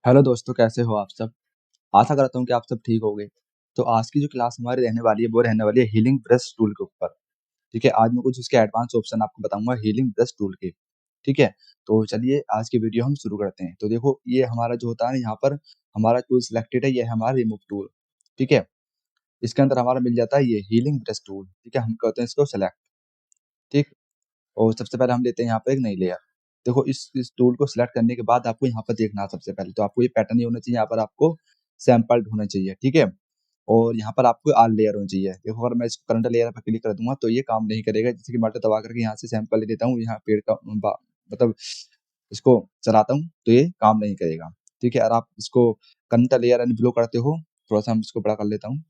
Hello दोस्तों, कैसे हो आप सब। आशा करता हूँ कि आप सब ठीक होंगे। तो आज की जो क्लास हमारी रहने वाली है वो रहने वाली है हीलिंग ब्रश टूल के ऊपर। ठीक है, आज मैं कुछ उसके एडवांस ऑप्शन आपको बताऊंगा हीलिंग ब्रश टूल के। ठीक है, तो चलिए आज की वीडियो हम शुरू करते हैं। तो देखो, ये हमारा जो होता है यहाँ पर हमारा टूल सिलेक्टेड है, ये है हमारा रिमूव टूल। ठीक है, इसके अंदर हमारा मिल जाता है ये हीलिंग ब्रश टूल। ठीक है, हम करते हैं इसको सेलेक्ट। ठीक, और सबसे पहले हम लेते हैं यहाँ पर एक नई लेयर। देखो, इस टूल को सिलेक्ट करने के बाद आपको यहाँ पर देखना है, सबसे पहले तो आपको ये पैटर्न ही होना चाहिए, यहाँ पर आपको सैंपल होना चाहिए। ठीक है, और यहाँ पर आपको ऑल लेयर होनी चाहिए। देखो, अगर मैं इसको करंट लेयर पर क्लिक कर दूंगा तो ये काम नहीं करेगा। जैसे कि मैं दबा करके यहाँ से सैंपल ले लेता हूँ, यहाँ पेड़ का मतलब इसको चलाता हूँ तो ये काम नहीं करेगा। ठीक है, और आप इसको करंट लेयर एंड ब्लो करते हो, थोड़ा सा हम इसको बड़ा कर लेता हूँ,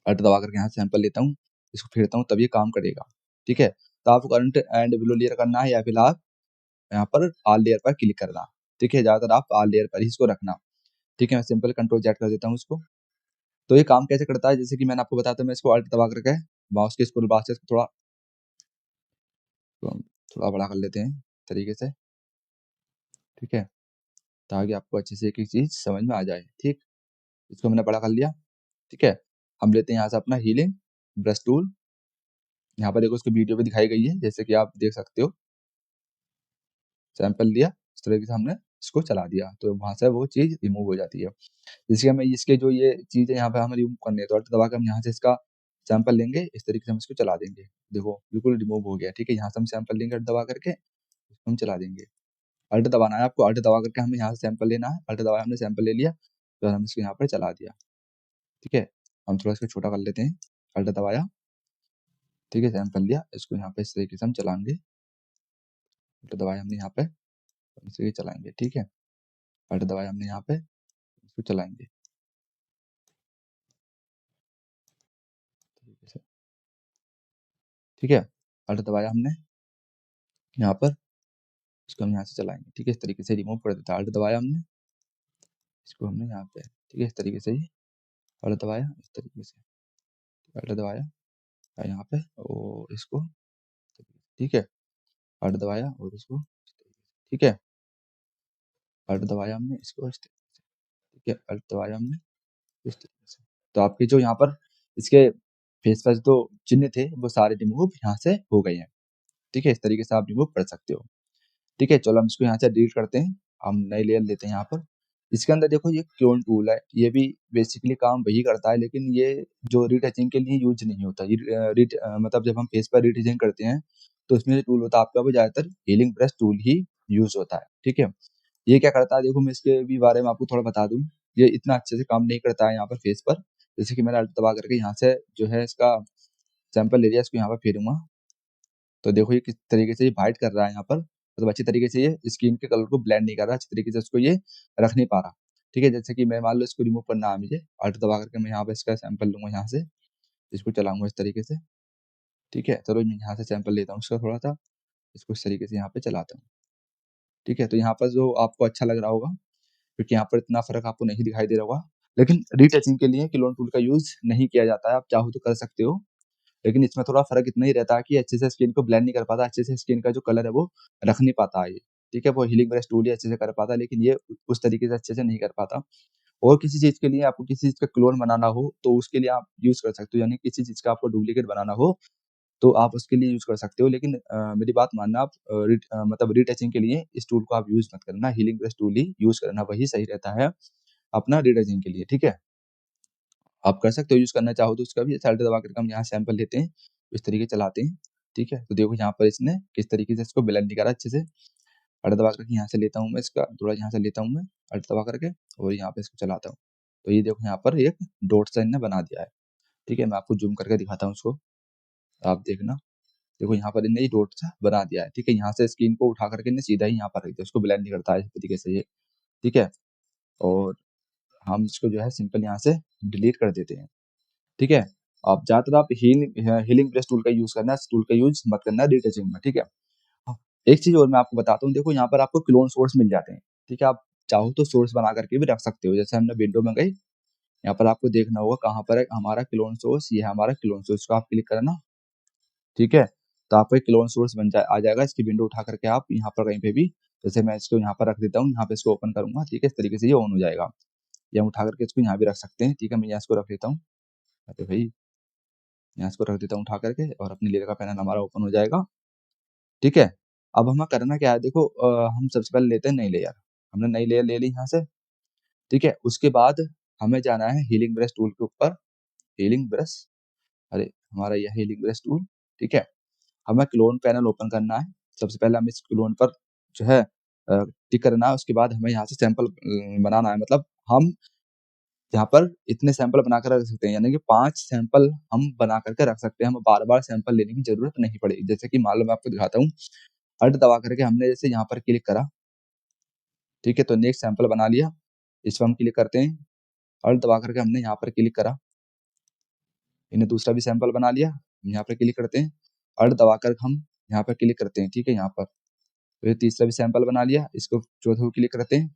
अल्ट दबा करके यहाँ सैंपल लेता हूँ, इसको फेरता हूँ, तब ये काम करेगा। ठीक है, तो आपको करंट एंड ब्लो लेयर करना है या फिर आप यहाँ पर ऑल लेयर पर क्लिक करना। ठीक है, ज्यादातर आप ऑल लेयर पर ही इसको रखना। ठीक है, मैं सिंपल कंट्रोल जेड कर देता हूँ इसको। तो ये काम कैसे करता है, जैसे कि मैंने आपको बताया था, मैं इसको अल्ट दबा करके माउस के स्क्रोल बार से इसको थोड़ा तो हम थोड़ा बड़ा कर लेते हैं तरीके से। ठीक है, ताकि आपको अच्छे से एक एक चीज समझ में आ जाए। ठीक, इसको मैंने बड़ा कर लिया। ठीक है, हम लेते हैं यहाँ से अपना हीलिंग ब्रश टूल। यहाँ पर देखो, उसकी वीडियो भी दिखाई गई है, जैसे कि आप देख सकते हो। सैंपल लिया, इस तरीके से हमने इसको चला दिया तो वहां से वो चीज रिमूव हो जाती है। जिसके हमें इसके जो ये चीज है यहाँ पे हमें रिमूव करनी है, तो अल्ट दबा के हम यहाँ से इसका सैंपल लेंगे, इस तरीके से हम इसको चला देंगे। देखो, बिल्कुल रिमूव हो गया। ठीक है, यहाँ से हम सैंपल लेंगे, अल्ट दबा करके इसको हम चला देंगे। अल्ट दबाना है आपको, अल्ट दबा करके हमें यहाँ से सैंपल लेना है। अल्ट दबाया, हमने सैंपल ले लिया, तो हम इसको यहाँ पर चला दिया। ठीक है, हम थोड़ा इसको छोटा कर लेते हैं, अल्ट दबाया। ठीक है, सैंपल लिया, इसको यहाँ पे इस तरीके से हम चलाएंगे। अल्ट दबाया हमने यहाँ पे, इसे चलाएंगे। ठीक है, अल्ट दबाया हमने यहाँ पे, इसको चलाएंगे। ठीक है, अल्ट दबाया हमने यहाँ पर, इसको हम यहाँ से चलाएंगे। ठीक है, इस तरीके से रिमूव कर देता है। अल्ट दबाया हमने, इसको हमने यहाँ पे, ठीक है, इस तरीके से ही अल्ट दबाया, इस तरीके से अल्ट दबाया और यहाँ पे और इसको। ठीक है, अल्ट दबाया और इसको। ठीक है, अल्ट दबाया हमने इसको इस तरीके से। ठीक है, अल्ट दबाया हमने इस तरीके से। तो आपके जो यहाँ पर इसके फेस पर जो चिन्ह थे वो सारे रिमूव यहाँ से हो गए हैं। ठीक है, इस तरीके से आप रिमूव कर सकते हो। ठीक है, चलो हम इसको यहाँ से डिलीट करते हैं। हम नई लेयर लेते हैं यहाँ पर। इसके अंदर देखो, ये क्लोन टूल है, ये भी बेसिकली काम वही करता है, लेकिन ये जो रीटचिंग के लिए यूज नहीं होता। ये मतलब जब हम फेस पर रीटचिंग करते हैं तो इसमें जो टूल होता है आपका, वो ज्यादातर हीलिंग ब्रश टूल ही यूज होता है। ठीक है, ये क्या करता है, देखो मैं इसके भी बारे में आपको थोड़ा बता दूं। ये इतना अच्छे से काम नहीं करता है यहाँ पर फेस पर। जैसे कि मैंने अल्ट दबा करके यहाँ से जो है इसका सैंपल ले लिया, इसको यहाँ पर फेरूंगा, तो देखो ये किस तरीके से ये वाइट कर रहा है यहाँ पर, मतलब अच्छी तरीके से ये स्किन के कलर को ब्लेंड नहीं कर रहा, अच्छी तरीके से उसको ये रख नहीं पा रहा। ठीक है, जैसे कि मैं मान लो इसको रिमूव करना है मुझे, अल्ट दबा करके मैं यहाँ पे इसका सैंपल लूंगा, यहाँ से इसको चलाऊंगा इस तरीके से। ठीक है, चलो मैं यहाँ से सैंपल लेता हूँ इसका थोड़ा सा, इसको इस तरीके से यहाँ पे चलाता हूँ। ठीक है, तो यहाँ पर जो आपको अच्छा लग रहा होगा, क्योंकि यहाँ पर इतना फर्क आपको नहीं दिखाई दे रहा होगा। लेकिन रीटचिंग के लिए क्लोन टूल का यूज नहीं किया जाता है, आप चाहो तो कर सकते हो, लेकिन इसमें थोड़ा फर्क इतना ही रहता है कि अच्छे से स्किन को ब्लेंड नहीं कर पाता, अच्छे से स्किन का जो कलर है वो रख नहीं पाता है ये। ठीक है, वो हीलिंग ब्रश टूल ही अच्छे से कर पाता है, लेकिन ये उस तरीके से अच्छे से नहीं कर पाता। और किसी चीज के लिए आपको किसी चीज का क्लोन बनाना हो तो उसके लिए आप यूज कर सकते हो, यानी किसी चीज का आपको डुप्लीकेट बनाना हो तो आप उसके लिए यूज कर सकते हो। लेकिन मेरी बात मानना, आप मतलब रीटचिंग के लिए इस टूल को आप यूज मत करना, हीलिंग ब्रश टूल ही यूज करना, वही सही रहता है अपना रीटचिंग के लिए। ठीक है, आप कर सकते हो यूज करना चाहो तो उसका भी। साइड दबा करके हम यहाँ सैंपल लेते हैं, इस तरीके चलाते हैं। ठीक है, तो देखो यहाँ पर इसने किस तरीके से इसको ब्लेंड नहीं करा अच्छे से। अल्ट दबा करके यहाँ से लेता हूँ मैं इसका, थोड़ा यहाँ से लेता हूँ मैं अल्ट दबा करके, और यहाँ पे इसको चलाता हूँ, तो ये देखो यहाँ पर एक डॉट सा इनने बना दिया है। ठीक है, मैं आपको जूम करके दिखाता हूँ उसको, आप देखना। देखो यहाँ पर इनने ये डॉट सा बना दिया है। ठीक है, यहाँ से स्क्रीन को उठा करके इनने सीधा ही यहाँ पर रख दिया, उसको ब्लेंड नहीं करता है इस तरीके से ये। ठीक है, और हम इसको जो है सिंपल यहाँ से डिलीट कर देते हैं। ठीक है, अब ज्यादातर आप हीलिंग ब्रश टूल का यूज करना, इस टूल का यूज मत करना रीटचिंग में। ठीक है, हाँ, एक चीज और मैं आपको बताता हूँ, देखो यहाँ पर आपको क्लोन सोर्स मिल जाते हैं। ठीक है, आप चाहो तो सोर्स बना करके भी रख सकते हो, जैसे हमने विंडो में गई, यहाँ पर आपको देखना होगा कहाँ पर है हमारा क्लोन सोर्स, ये है हमारा क्लोन सोर्स को आप क्लिक करना। ठीक है, तो आपको एक क्लोन सोर्स बन जाए आ जाएगा, इसकी विंडो उठा करके आप यहाँ पर कहीं पे भी जैसे मैं इसको यहाँ पर रख देता हूँ, यहाँ पे इसको ओपन करूँगा, ठीक है, इस तरीके से ये ऑन हो जाएगा। या हम उठा करके इसको यहाँ भी रख सकते हैं, ठीक है, मैं यहाँ इसको रख लेता हूँ। अरे भाई, यहाँ इसको रख देता हूँ उठा करके और अपनी लेयर का पैनल हमारा ओपन हो जाएगा, ठीक है। अब हमें करना क्या है, देखो हम सबसे पहले लेते हैं नई लेयर। हमने नई लेयर ले ली यहाँ से, ठीक है। उसके बाद हमें जाना है हीलिंग ब्रश टूल के ऊपर, हीलिंग ब्रश, अरे हमारा यह हीलिंग ब्रश टूल, ठीक है। हमें क्लोन पैनल ओपन करना है। सबसे पहले हमें इस क्लोन पर जो है टिक करना है। उसके बाद हमें यहाँ से सैंपल बनाना है, मतलब हम यहाँ पर इतने सैंपल बनाकर रख सकते हैं, यानी कि 5 सैंपल हम बना करके रख सकते हैं। हमें बार-बार सैंपल लेने की ज़रूरत नहीं पड़ेगी। जैसे कि मान लो मैं आपको दिखाता हूँ, अल्ट दबा करके हमने जैसे यहाँ पर क्लिक करा, ठीक है, तो नेक्स्ट सैंपल बना लिया। इस पर हम क्लिक करते हैं, अल्ट दबा करके हमने यहाँ पर क्लिक करा, इन्हें दूसरा भी सैंपल बना लिया। यहाँ पर क्लिक करते हैं, अल्ट दबा कर हम यहाँ पर क्लिक करते हैं, ठीक है, यहाँ पर। तो ये तीसरा भी सैंपल बना लिया, इसको चौथे को क्लिक करते हैं,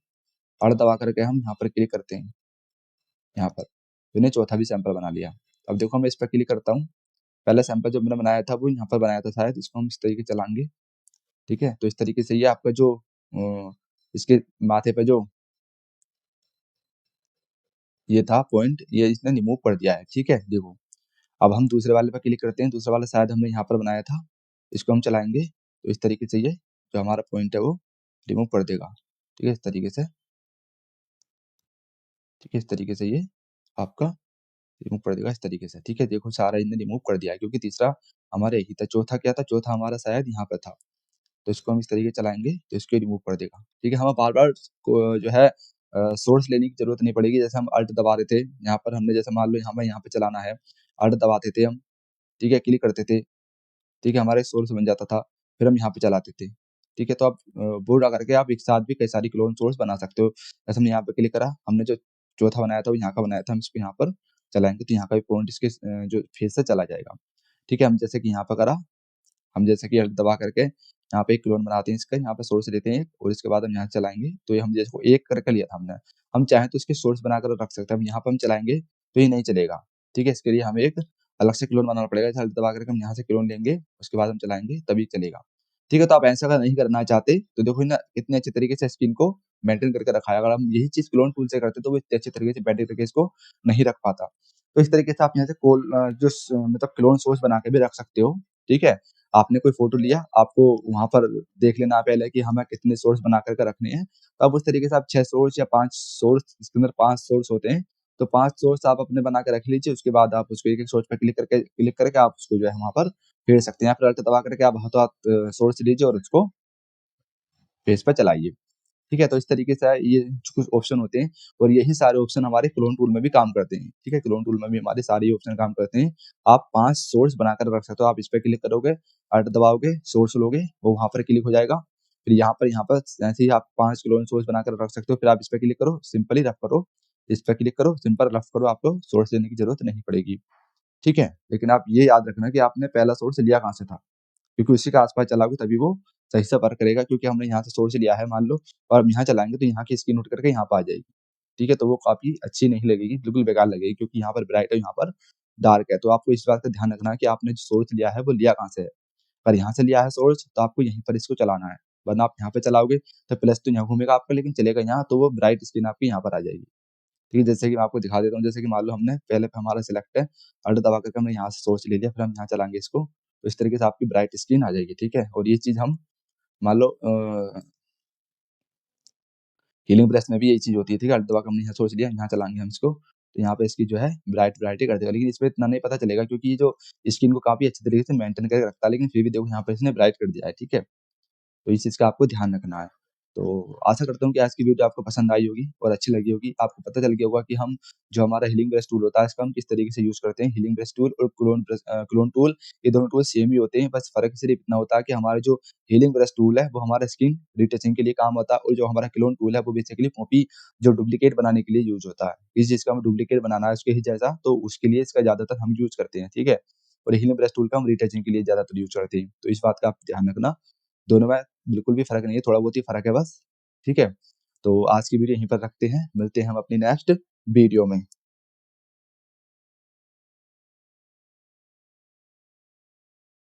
अल्ट दबा करके हम यहाँ पर क्लिक करते हैं, यहाँ पर। तो इन्हें चौथा भी सैंपल बना लिया। अब देखो मैं इस पर क्लिक करता हूँ, पहला सैंपल जो मैंने बनाया था वो यहाँ पर बनाया था शायद, इसको हम इस तरीके से चलाएँगे, ठीक है। तो इस तरीके से ये आपका जो इसके माथे पे जो ये था पॉइंट, ये इसने रिमूव कर दिया है, ठीक है, देखो। अब हम दूसरे वाले पे क्लिक करते हैं, दूसरा वाला शायद हमने यहाँ पर बनाया था, इसको हम चलाएँगे, तो इस तरीके से ये जो हमारा पॉइंट है वो रिमूव कर देगा, ठीक है, इस तरीके से, ठीक है, इस तरीके से ये आपका रिमूव कर देगा, इस तरीके से, ठीक है। देखो सारा इन्हें रिमूव कर दिया है, क्योंकि तीसरा हमारा यही था, चौथा क्या था, चौथा हमारा शायद यहाँ पे था। तो इसको हम इस तरीके से चलाएँगे, तो इसको रिमूव कर देगा, ठीक है। हमें बार-बार को जो है सोर्स लेने की ज़रूरत नहीं पड़ेगी। जैसे हम अल्ट दबा रहे थे, यहाँ पर हमने जैसे मान लो हमें यहाँ पे चलाना है, अल्ट दबाते थे हम, ठीक है, क्लिक करते थे, ठीक है, हमारा एक सोर्स बन जाता था, फिर हम यहाँ पे चलाते थे, ठीक है। तो आप बोर्ड आकर के आप एक साथ भी कई सारी क्लोन सोर्स बना सकते हो। जैसे हमने यहाँ पे क्लिक करा, हमने जो चौथा बनाया था वो यहाँ का बनाया था, हम इसको यहाँ पर चलाएँगे तो यहाँ का भी पॉइंट इसके जो फेस से चला जाएगा, ठीक है। हम जैसे कि यहाँ पे करा, हम जैसे कि अल्ट दबा करके यहाँ पे एक क्लोन बनाते हैं इसका, यहाँ पे सोर्स लेते हैं और इसके बाद हम यहाँ चलाएँगे, तो ये हम जैसे एक करके लिया था हमने, हम चाहें तो इसके सोर्स बनाकर रख सकते हैं। हम यहाँ पे हम चलाएँगे तो ये नहीं चलेगा, ठीक है। इसके लिए हमें एक अलग से क्लोन बनाना पड़ेगा। जैसे अल्ट दबा करके हम यहाँ से क्लोन लेंगे, उसके बाद हम चलाएँगे तभी चलेगा, ठीक है। तो आप ऐसा अगर नहीं करना चाहते तो देखो ना कितने अच्छे तरीके से स्क्रीन को मेंटेन करके रखा है। अगर हम यही चीज़ क्लोन टूल से करते तो वो इतने अच्छे तरीके से मेंटेन करके इसको नहीं रख पाता। तो इस तरीके से आप यहाँ से मतलब क्लोन सोर्स बना के भी रख सकते हो, ठीक है। आपने कोई फ़ोटो लिया, आपको वहाँ पर देख लेना है पहले कि हमें कितने सोर्स बना कर के रखने हैं। तो आप उस तरीके से आप 6 सोर्स या 5 सोर्स, इसके अंदर 5 सोर्स होते हैं, तो 5 सोर्स आप अपने बना के रख लीजिए। उसके बाद आप उसको एक-एक सोर्स पे क्लिक करके आप उसको जो है वहाँ पर फेर सकते हैं, या फिर अल्ट दबा करके आप हाथों-हाथ सोर्स लीजिए और उसको फेस पे चलाइए। ठीक है? तो इस तरीके से ये कुछ ऑप्शन होते हैं और यही सारे ऑप्शन हमारे क्लोन टूल में भी काम करते हैं। ठीक है? क्लोन टूल में भी हमारे सारे ये ऑप्शन काम करते हैं। आप 5 सोर्स बनाकर रख सकते हो। आप इस पे क्लिक करोगे, अल्ट दबाओगे, सोर्स लोगे, वो वहाँ पर क्लिक हो जाएगा। फिर यहाँ पर ऐसे ही आप 5 क्लोन सोर्स बनाकर रख सकते हो। फिर आप इस पे क्लिक करो, सिंपली रफ करो, इस पे क्लिक करो, सिंपल रफ करो, आपको सोर्स लेने की ज़रूरत नहीं पड़ेगी। ठीक है? लेकिन आप ये याद रखना कि आपने पहला सोर्स लिया कहाँ से था? क्योंकि उसी के आस-पास चलाओगे तभी वो सही से वर्क करेगा, क्योंकि हमने यहाँ से सोर्स लिया है मान लो और हम यहाँ चलाएँगे तो यहाँ की स्क्रीन उठ करके यहाँ पे आ जाएगी। ठीक है? तो वो काफ़ी अच्छी नहीं लगेगी, बिल्कुल बेकार लगेगी, क्योंकि यहाँ पर ब्राइट है, यहाँ पर डार्क है। तो आपको इस बात का ध्यान रखना है कि आपने जो सोर्स लिया है वो लिया कहाँ से है। अगर यहाँ से लिया है सोर्स तो आपको यहीं पर इसको चलाना है, वरना आप यहाँ पे चलाओगे तो प्लस तो यहाँ घूमेगा आपका, लेकिन चलेगा यहाँ, तो वो ब्राइट स्क्रीन आपकी यहाँ पर आ जाएगी। ठीक है? जैसे कि मैं आपको दिखा देता हूँ, जैसे कि मान लो हमने पहले पे हमारा सिलेक्ट है, अल्ट दबा करके हमने यहाँ से सोर्स ले लिया, फिर हम यहाँ चलाएँगे इसको, तो इस तरीके से आपकी ब्राइट स्क्रीन आ जाएगी, ठीक है? और ये चीज़ हम मान लो हीलिंग ब्रश में भी यही चीज़ होती है, ठीक है? अल्ट दबा के हमने यहाँ सोर्स लिया, यहाँ चलाएँगे हम इसको, तो यहाँ पे इसकी जो है ब्राइट कर देगा, लेकिन इसमें इतना नहीं पता चलेगा क्योंकि ये जो स्क्रीन को काफ़ी अच्छे तरीके से मेंटेन करके रखता है, लेकिन फिर भी देखो यहाँ पे इसने ब्राइट कर दिया है, ठीक है? तो इस चीज़ का आपको ध्यान रखना है। तो आशा करता हूँ कि आज की वीडियो आपको पसंद आई होगी और अच्छी लगी होगी। आपको पता चल गया होगा कि हम जो हमारा हीलिंग ब्रश टूल होता है, इसका हम किस तरीके से यूज़ करते हैं। हीलिंग ब्रश टूल और क्लोन टूल, ये दोनों टूल सेम ही होते हैं, बस फ़र्क सिर्फ़ इतना होता है कि हमारा जो हीलिंग ब्रश टूल है, वो हमारा स्किन रिटचिंग के लिए काम होता है और जो हमारा क्लोन टूल है, वो बेसिकली कॉपी जो डुप्लीकेट बनाने के लिए यूज़ होता है। इस चीज़ का हमें डुप्लीकेट बनाना है उसके ही जैसा, तो उसके लिए इसका ज़्यादातर हम यूज़ करते हैं, ठीक है? और हीलिंग ब्रश टूल का हम रिटचिंग के लिए ज़्यादातर यूज़ करते हैं। तो इस बात का आप ध्यान रखना। दोनों में बिल्कुल भी फ़र्क नहीं है, थोड़ा बहुत ही फ़र्क है बस, ठीक है? तो आज की वीडियो यहीं पर रखते हैं, मिलते हैं हम अपनी नेक्स्ट वीडियो में।